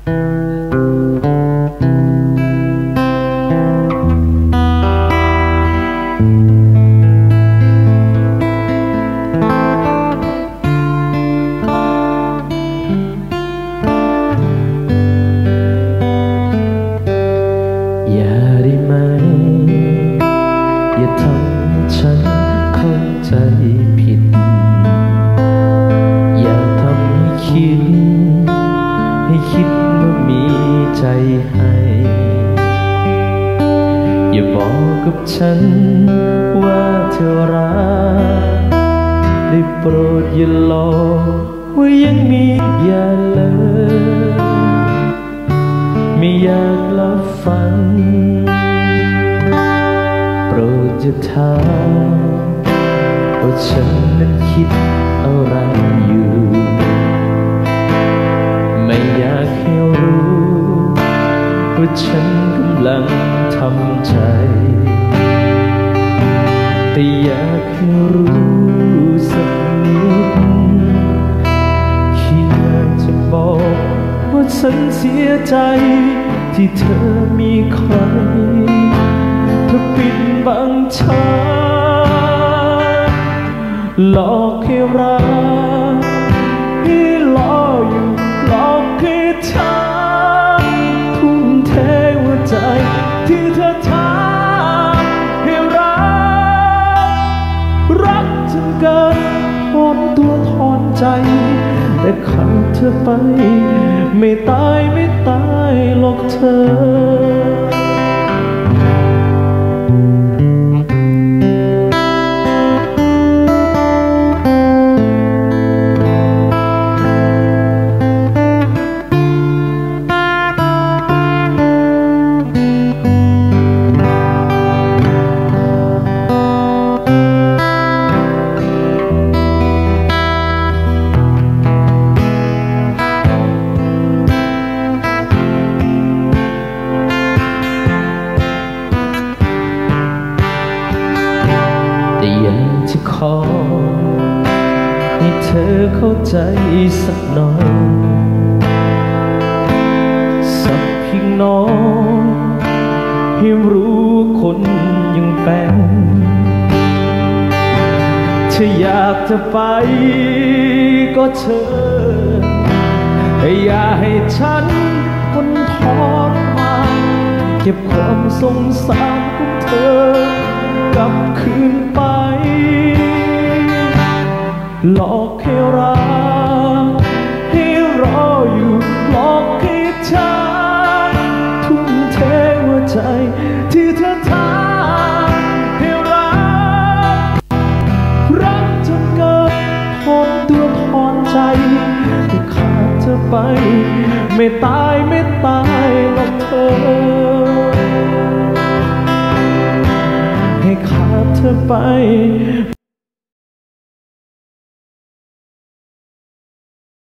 อย่าได้ไหมอย่าทำฉันเข้าใจผิดอย่าทำให้คิดว่ามีใจให้อย่าบอกกับฉันว่าเธอรักได้โปรดอย่าหลอกว่ายังมีอย่าเลยไม่อยากรับฟังโปรดอย่าถามว่าฉันนั้นคิดอะไรอยู่ไม่อยากให้รู้ว่าฉันกำลังทำใจแต่อยากให้รู้สักนิดคิดอยากจะบอกว่าฉันเสียใจที่เธอมีใครเธอปิดบังฉันหลอกให้รักให้รออยู่หลอกให้ฉันทุ่มเทหัวใจที่เธอทำให้รักจนเกินทนตัวทนใจแต่ขาดเธอไปไม่ตายหรอกเธออยากจะขอให้เธอเข้าใจสักหน่อยสักเพียงน้อยให้รู้คนยังเป็นเธออยากจะไปก็เชิญแต่อย่าให้ฉันคนทรมานเก็บความสงสารของเธอกลับคืนไปหลอกให้รักให้รออยู่หลอกให้ฉันทุ่มเทหัวใจที่เธอทำให้รักจนเกินทนตัวทนใจแต่ขาดเธอไปไม่ตายหรอกเธอให้ขาดเธอไป